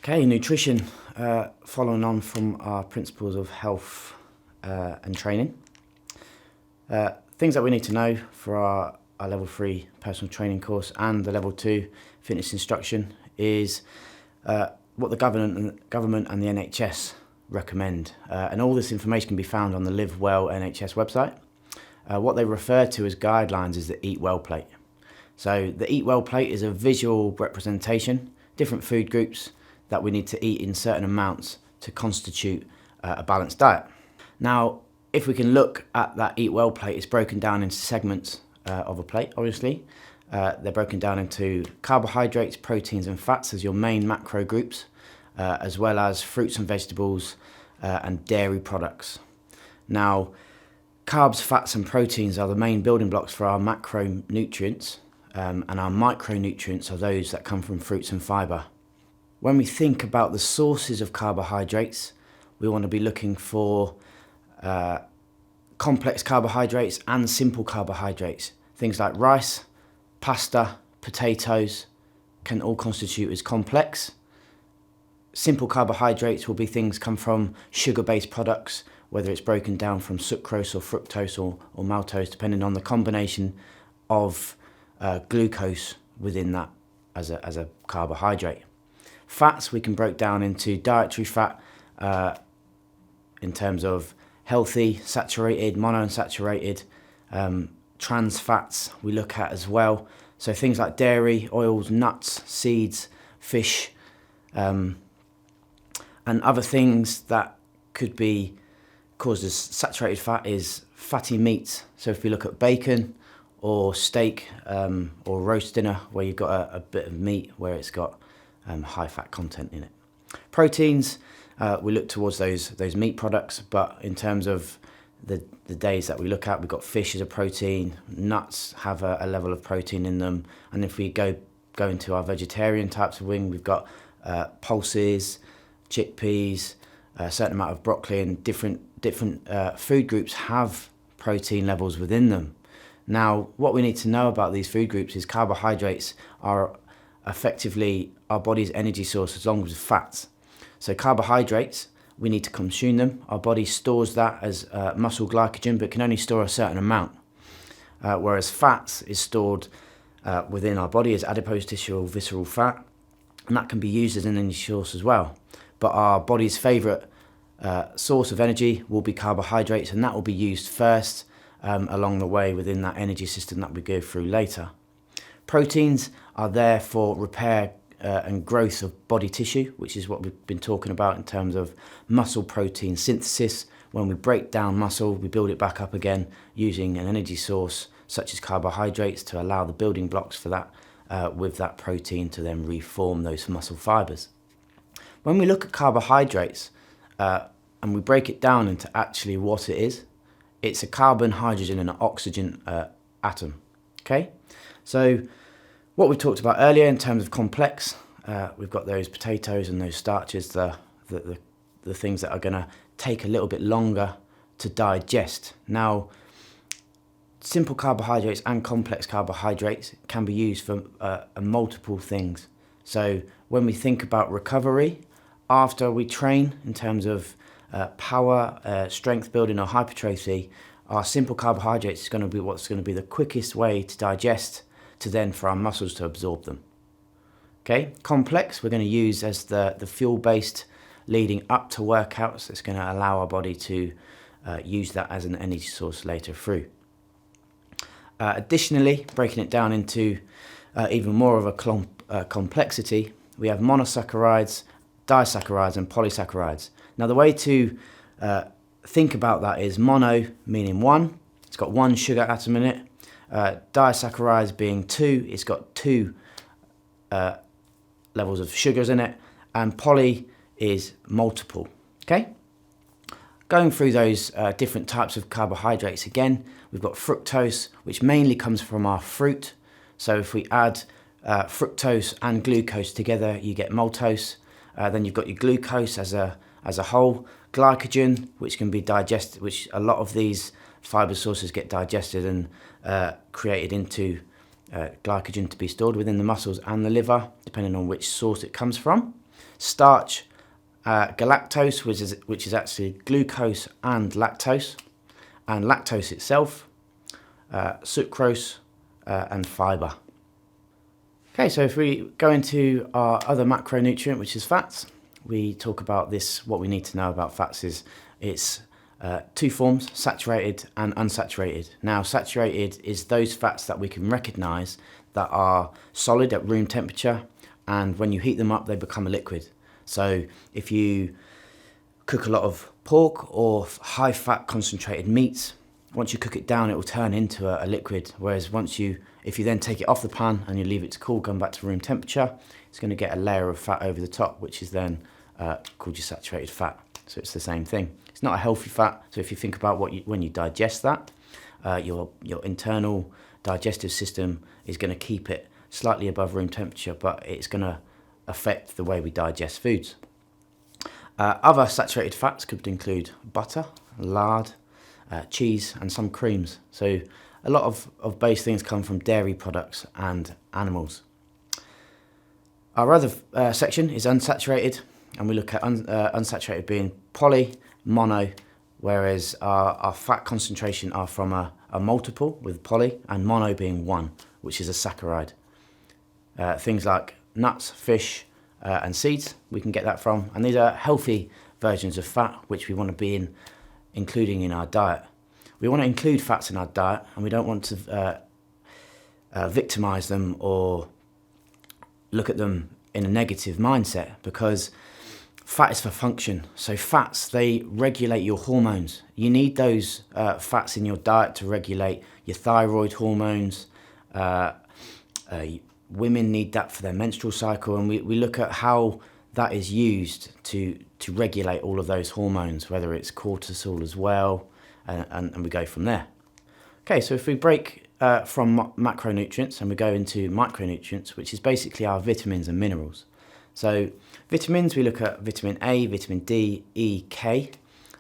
Okay, nutrition, following on from our principles of health and training. Things that we need to know for our level 3 personal training course and the level 2 fitness instruction is what the government and the NHS recommend. And all this information can be found on the Live Well NHS website. What they refer to as guidelines is the Eat Well plate. So the Eat Well plate is a visual representation, different food groups that we need to eat in certain amounts to constitute a balanced diet. Now, if we can look at that Eat Well plate, it's broken down into segments of a plate, obviously. They're broken down into carbohydrates, proteins and fats as your main macro groups, as well as fruits and vegetables and dairy products. Now, carbs, fats and proteins are the main building blocks for our macronutrients, and our micronutrients are those that come from fruits and fibre. When we think about the sources of carbohydrates, we want to be looking for complex carbohydrates and simple carbohydrates. Things like rice, pasta, potatoes can all constitute as complex. Simple carbohydrates will be things come from sugar-based products, whether it's broken down from sucrose or fructose or maltose, depending on the combination of glucose within that as a carbohydrate. Fats we can break down into dietary fat in terms of healthy, saturated, monounsaturated, trans fats we look at as well. So things like dairy, oils, nuts, seeds, fish, and other things that could be caused as saturated fat is fatty meats. So if we look at bacon or steak or roast dinner where you've got a bit of meat where it's got high fat content in it. Proteins, we look towards those meat products, but in terms of the days that we look at, we've got fish as a protein, nuts have a level of protein in them, and if we go into our vegetarian types of wing, we've got pulses, chickpeas, a certain amount of broccoli, and different food groups have protein levels within them. Now, what we need to know about these food groups is carbohydrates are effectively our body's energy source as long as fats. So carbohydrates, we need to consume them. Our body stores that as muscle glycogen, but can only store a certain amount. Whereas fats is stored within our body as adipose tissue or visceral fat, and that can be used as an energy source as well. But our body's favourite source of energy will be carbohydrates, and that will be used first along the way within that energy system that we go through later. Proteins are there for repair and growth of body tissue, which is what we've been talking about in terms of muscle protein synthesis. When we break down muscle, we build it back up again using an energy source such as carbohydrates to allow the building blocks for that with that protein to then reform those muscle fibres. When we look at carbohydrates and we break it down into actually what it is, it's a carbon, hydrogen and an oxygen atom. Okay, so what we talked about earlier in terms of complex, we've got those potatoes and those starches, the things that are going to take a little bit longer to digest. Now, simple carbohydrates and complex carbohydrates can be used for multiple things. So when we think about recovery after we train in terms of power, strength building or hypertrophy, our simple carbohydrates is going to be what's going to be the quickest way to digest to then for our muscles to absorb them. Okay, complex we're going to use as the fuel-based leading up to workouts. That's going to allow our body to use that as an energy source later through. Additionally, breaking it down into even more of a complexity, we have monosaccharides, disaccharides and polysaccharides. Now the way to think about that is mono meaning one, it's got one sugar atom in it. Disaccharides being two, it's got two levels of sugars in it, and poly is multiple. Okay, going through those different types of carbohydrates again, we've got fructose, which mainly comes from our fruit. So if we add fructose and glucose together, you get maltose. Then you've got your glucose as a whole, glycogen, which can be digested, which a lot of these fibre sources get digested and created into glycogen to be stored within the muscles and the liver, depending on which source it comes from. Starch, galactose, which is actually glucose and lactose itself, sucrose, and fibre. Okay, so if we go into our other macronutrient, which is fats, we talk about this. What we need to know about fats is it's two forms, saturated and unsaturated. Now, saturated is those fats that we can recognise that are solid at room temperature, and when you heat them up, they become a liquid. So if you cook a lot of pork or high fat concentrated meats, once you cook it down, it will turn into a liquid. Whereas if you then take it off the pan and you leave it to cool, come back to room temperature, it's going to get a layer of fat over the top, which is then called your saturated fat. So it's the same thing. It's not a healthy fat. So if you think about when you digest that, your internal digestive system is going to keep it slightly above room temperature, but it's going to affect the way we digest foods. Other saturated fats could include butter, lard, cheese, and some creams. So a lot of base things come from dairy products and animals. Our other section is unsaturated, and we look at unsaturated being poly, mono, whereas our fat concentration are from a multiple with poly, and mono being one, which is a saccharide. Things like nuts, fish, and seeds, we can get that from, and these are healthy versions of fat which we want to be including in our diet. We want to include fats in our diet, and we don't want to victimize them or look at them in a negative mindset, because fat is for function. So fats, they regulate your hormones. You need those fats in your diet to regulate your thyroid hormones. Women need that for their menstrual cycle, and we look at how that is used to regulate all of those hormones, whether it's cortisol as well, and we go from there. Okay, so if we break from macronutrients and we go into micronutrients, which is basically our vitamins and minerals. So vitamins, we look at vitamin A, vitamin D, E, K.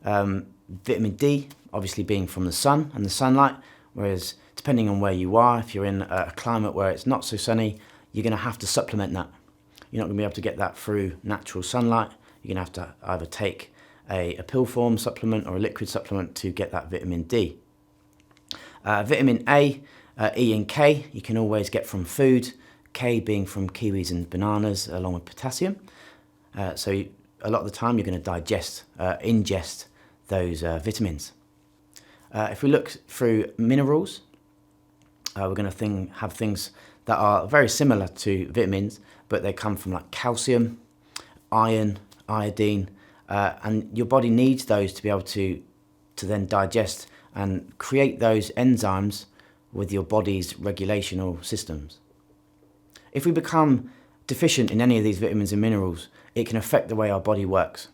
Vitamin D, obviously being from the sun and the sunlight, whereas depending on where you are, if you're in a climate where it's not so sunny, you're going to have to supplement that. You're not going to be able to get that through natural sunlight. You're going to have to either take a pill form supplement or a liquid supplement to get that vitamin D. Vitamin A, E and K, you can always get from food, K being from kiwis and bananas along with potassium. So a lot of the time you're going to ingest those vitamins. If we look through minerals, we're going to have things that are very similar to vitamins, but they come from like calcium, iron, iodine, and your body needs those to be able to then digest and create those enzymes with your body's regulational systems. If we become deficient in any of these vitamins and minerals, it can affect the way our body works.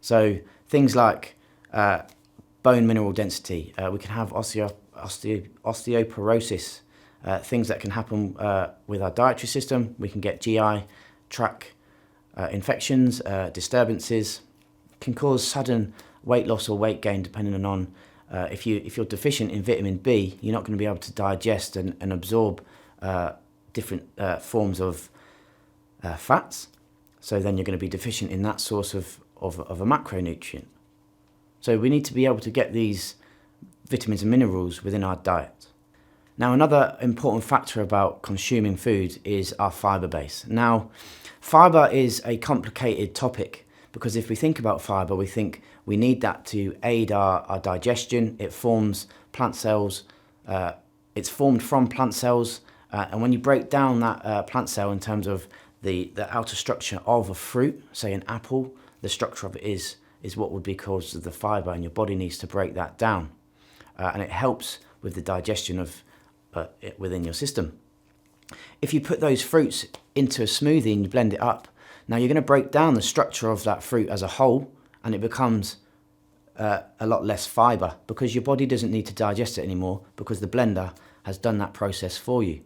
So things like bone mineral density, we can have osteoporosis, things that can happen with our dietary system. We can get GI tract infections, disturbances, can cause sudden weight loss or weight gain depending on if you're deficient in vitamin B, you're not going to be able to digest and absorb different forms of fats. So then you're going to be deficient in that source of a macronutrient. So we need to be able to get these vitamins and minerals within our diet. Now, another important factor about consuming food is our fibre base. Now, fibre is a complicated topic, because if we think about fibre, we think we need that to aid our digestion. It forms plant cells. It's formed from plant cells. And when you break down that plant cell in terms of the outer structure of a fruit, say an apple, the structure of it is what would be caused of the fibre, and your body needs to break that down. And it helps with the digestion of it within your system. If you put those fruits into a smoothie and you blend it up, now you're going to break down the structure of that fruit as a whole, and it becomes a lot less fibre, because your body doesn't need to digest it anymore, because the blender has done that process for you.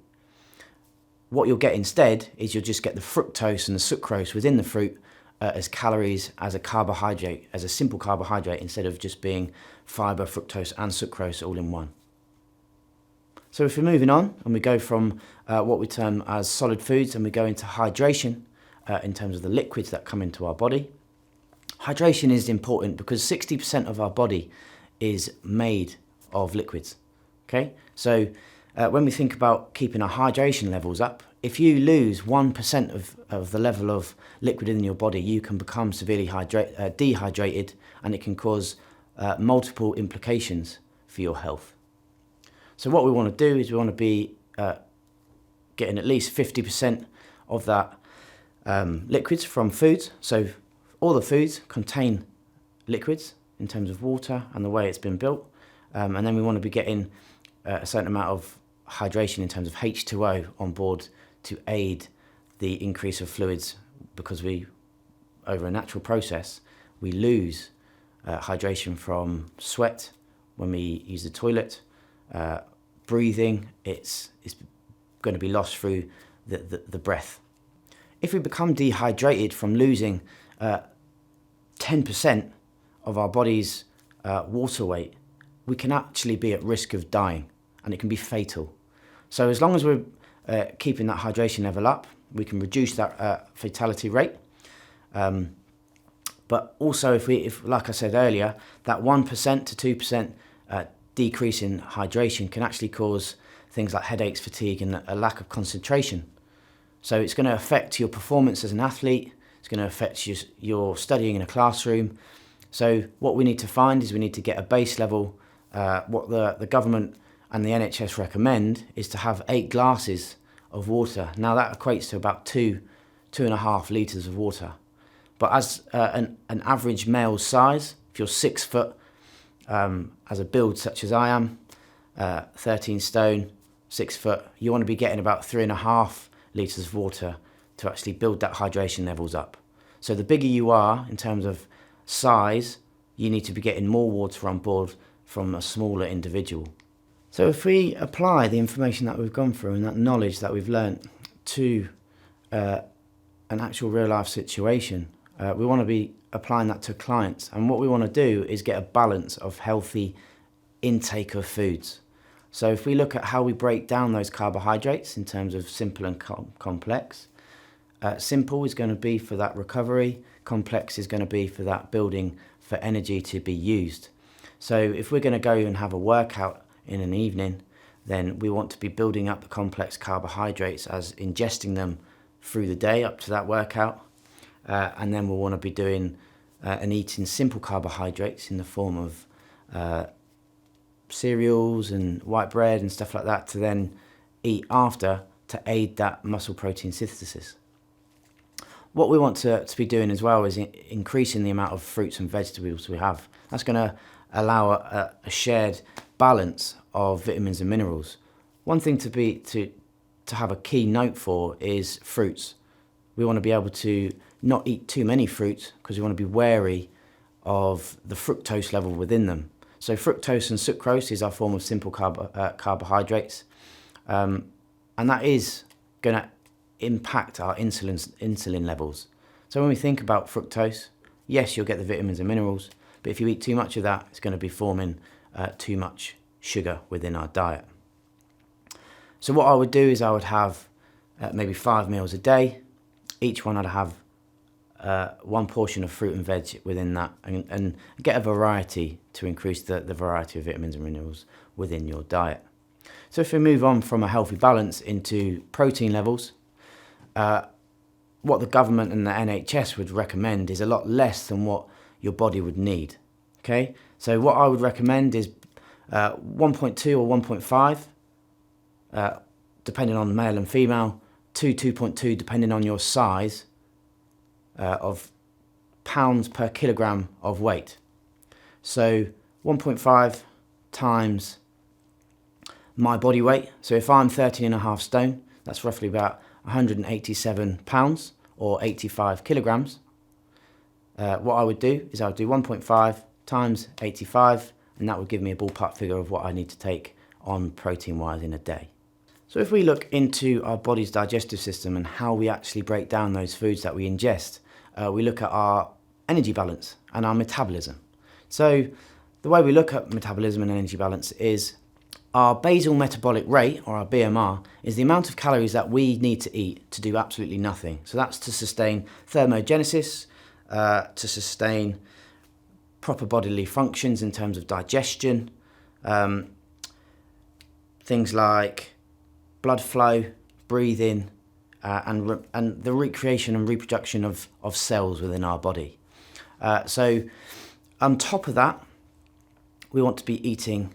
What you'll get instead is you'll just get the fructose and the sucrose within the fruit as calories, as a carbohydrate, as a simple carbohydrate, instead of just being fibre, fructose and sucrose all in one. So if we're moving on and we go from what we term as solid foods and we go into hydration, in terms of the liquids that come into our body. Hydration is important because 60% of our body is made of liquids. Okay, so when we think about keeping our hydration levels up, if you lose 1% of the level of liquid in your body, you can become severely dehydrated, and it can cause multiple implications for your health. So what we want to do is we want to be getting at least 50% of that liquids from foods. So all the foods contain liquids in terms of water and the way it's been built. And then we want to be getting a certain amount of hydration in terms of H2O on board to aid the increase of fluids, because over a natural process, we lose hydration from sweat when we use the toilet. Breathing, it's going to be lost through the breath. If we become dehydrated from losing 10% of our body's water weight, we can actually be at risk of dying, and it can be fatal. So as long as we're keeping that hydration level up, we can reduce that fatality rate. But also, if like I said earlier, that 1% to 2% decrease in hydration can actually cause things like headaches, fatigue, and a lack of concentration. So it's going to affect your performance as an athlete. It's going to affect your studying in a classroom. So what we need to find is we need to get a base level. What the government and the NHS recommend is to have 8 glasses of water. Now that equates to about 2.5 litres of water. But as an average male size, if you're 6 foot, as a build such as I am, 13 stone, 6 foot, you want to be getting about 3.5 litres of water to actually build that hydration levels up. So the bigger you are in terms of size, you need to be getting more water on board from a smaller individual. So if we apply the information that we've gone through and that knowledge that we've learnt to an actual real life situation, we want to be applying that to clients. And what we want to do is get a balance of healthy intake of foods. So if we look at how we break down those carbohydrates in terms of simple and complex, simple is going to be for that recovery, complex is going to be for that building for energy to be used. So if we're going to go and have a workout in an evening, then we want to be building up the complex carbohydrates as ingesting them through the day up to that workout. And then we'll want to be doing and eating simple carbohydrates in the form of cereals and white bread and stuff like that to then eat after to aid that muscle protein synthesis. What we want to be doing as well is increasing the amount of fruits and vegetables we have. That's going to allow a shared balance of vitamins and minerals. One thing to have a key note for is fruits. We want to be able to not eat too many fruits because we want to be wary of the fructose level within them. So fructose and sucrose is our form of simple carbohydrates, and that is going to impact our insulin levels. So when we think about fructose, yes, you'll get the vitamins and minerals, but if you eat too much of that, it's going to be forming too much sugar within our diet. So what I would do is I would have maybe 5 meals a day. Each one I'd have one portion of fruit and veg within that, and get a variety to increase the variety of vitamins and minerals within your diet. So if we move on from a healthy balance into protein levels, what the government and the NHS would recommend is a lot less than what your body would need. Okay, so what I would recommend is 1.2 or 1.5, depending on male and female, 2.2 depending on your size, of pounds per kilogram of weight. So 1.5 times my body weight. So if I'm 13.5 stone, that's roughly about 187 pounds or 85 kilograms. What I would do is I would do 1.5 times 85, and that would give me a ballpark figure of what I need to take on protein wise in a day. So if we look into our body's digestive system and how we actually break down those foods that we ingest, we look at our energy balance and our metabolism. So the way we look at metabolism and energy balance is Our basal metabolic rate, or our BMR, is the amount of calories that we need to eat to do absolutely nothing. So that's to sustain thermogenesis, to sustain proper bodily functions in terms of digestion, things like blood flow, breathing, and the recreation and reproduction of cells within our body. So on top of that, we want to be eating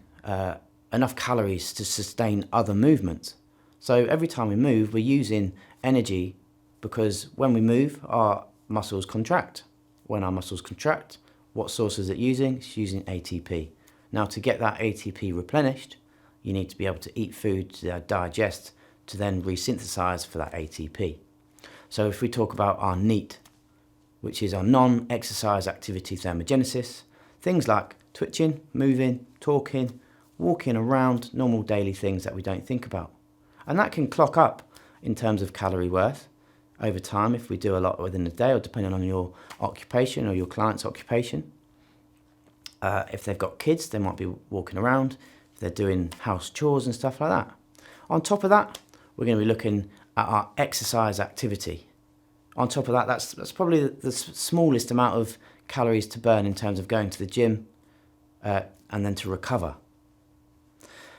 enough calories to sustain other movements. So every time we move, we're using energy, because when we move, our muscles contract. When our muscles contract, what source is it using? It's using ATP. Now, to get that ATP replenished, you need to be able to eat food to digest, to then resynthesize for that ATP. So if we talk about our NEAT, which is our non-exercise activity thermogenesis, things like twitching, moving, talking, walking around, normal daily things that we don't think about. And that can clock up in terms of calorie worth over time if we do a lot within the day, or depending on your occupation or your client's occupation. If they've got kids, they might be walking around. If they're doing house chores and stuff like that. On top of that, we're going to be looking at our exercise activity. On top of that, that's probably the smallest amount of calories to burn in terms of going to the gym and then to recover.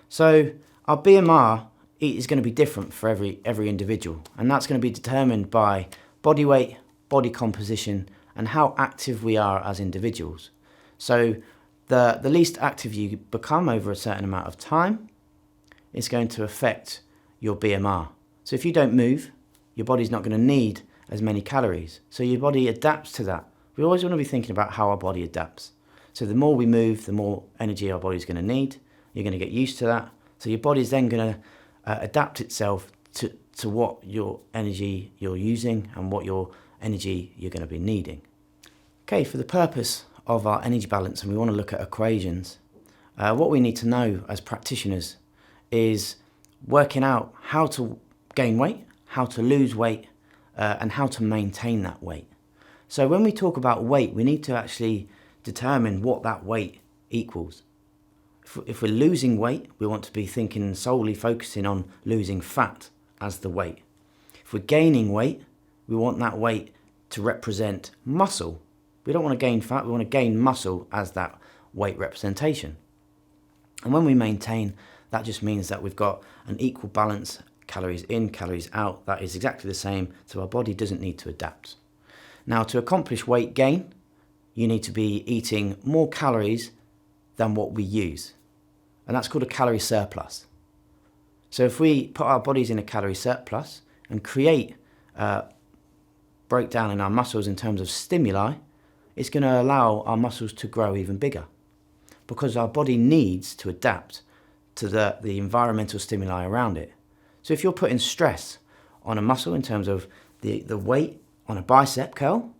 So our BMR is going to be different for every individual, and that's going to be determined by body weight, body composition, and how active we are as individuals. So the least active you become over a certain amount of time is going to affect your BMR. So if you don't move, your body's not going to need as many calories. So your body adapts to that. We always want to be thinking about how our body adapts. So the more we move, the more energy our body's going to need. You're going to get used to that. So your body's then going to adapt itself to what your energy you're using and what your energy you're going to be needing. Okay, for the purpose of our energy balance, and we want to look at equations, what we need to know as practitioners is working out how to gain weight, how to lose weight, and how to maintain that weight. So when we talk about weight, we need to actually determine what that weight equals. If we're losing weight, we want to be thinking solely focusing on losing fat as the weight. If we're gaining weight, we want that weight to represent muscle. We don't want to gain fat, we want to gain muscle as that weight representation. And when we maintain, that just means that we've got an equal balance, calories in, calories out, that is exactly the same, so our body doesn't need to adapt. Now, to accomplish weight gain, you need to be eating more calories than what we use. And that's called a calorie surplus. So if we put our bodies in a calorie surplus and create breakdown in our muscles in terms of stimuli, it's going to allow our muscles to grow even bigger, because our body needs to adapt to the environmental stimuli around it. So if you're putting stress on a muscle in terms of the weight on a bicep curl,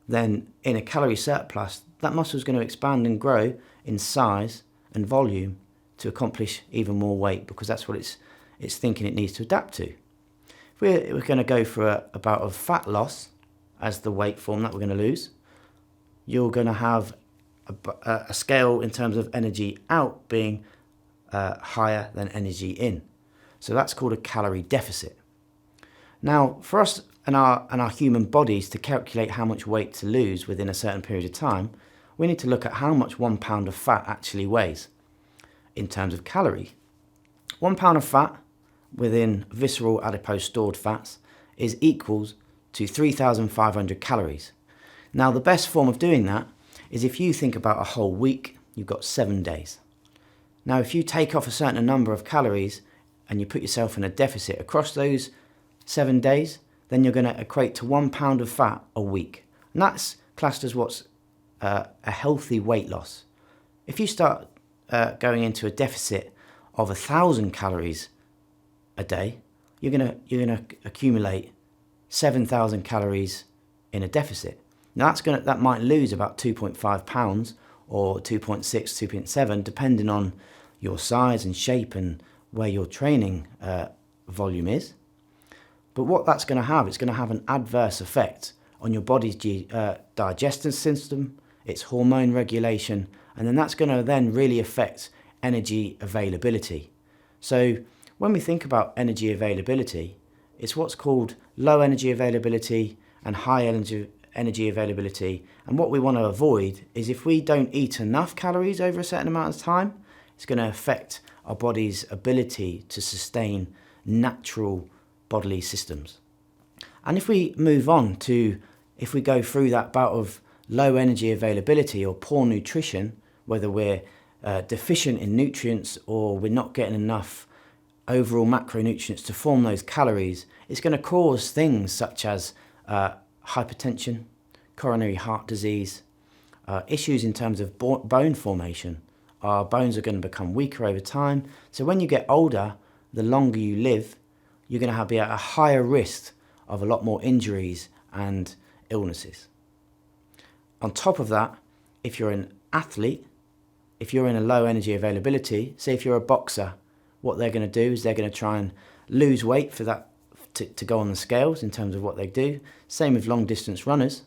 then in a calorie surplus, that muscle is going to expand and grow in size and volume to accomplish even more weight, because that's what it's thinking it needs to adapt to. If we're going to go for a bout of fat loss as the weight form that we're going to lose, you're going to have a scale in terms of energy out being higher than energy in. So that's called a calorie deficit. Now, for us and our human bodies to calculate how much weight to lose within a certain period of time, we need to look at how much 1 pound of fat actually weighs in terms of calorie. 1 pound of fat within visceral adipose stored fats is equals to 3,500 calories. Now, the best form of doing that is if you think about a whole week, you've got 7 days. Now, if you take off a certain number of calories and you put yourself in a deficit across those 7 days, then you're going to equate to 1 pound of fat a week. And that's classed as what's a healthy weight loss. If you start going into a deficit of 1,000 calories a day, you're gonna accumulate 7,000 calories in a deficit. Now that might lose about 2.5 pounds or 2.6, 2.7, depending on your size and shape and where your training volume is. But what that's going to have, it's going to have an adverse effect on your body's digestive system, its hormone regulation, and then that's going to then really affect energy availability. So when we think about energy availability, it's what's called low energy availability and high energy availability. And what we want to avoid is if we don't eat enough calories over a certain amount of time, it's going to affect our body's ability to sustain natural bodily systems. And if we move on to, if we go through that bout of low energy availability or poor nutrition, whether we're deficient in nutrients or we're not getting enough overall macronutrients to form those calories, it's going to cause things such as hypertension, coronary heart disease, issues in terms of bone formation. Our bones are going to become weaker over time. So when you get older, the longer you live, you're going to be at a higher risk of a lot more injuries and illnesses. On top of that, if you're an athlete, if you're in a low energy availability, say if you're a boxer, what they're going to do is they're going to try and lose weight for that to go on the scales in terms of what they do. Same with long distance runners.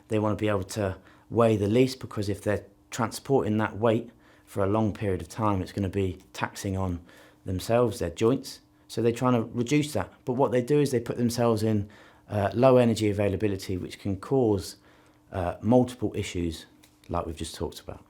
They want to be able to weigh the least, because if they're transporting that weight for a long period of time, it's going to be taxing on themselves, their joints. So they're trying to reduce that. But what they do is they put themselves in low energy availability, which can cause multiple issues like we've just talked about.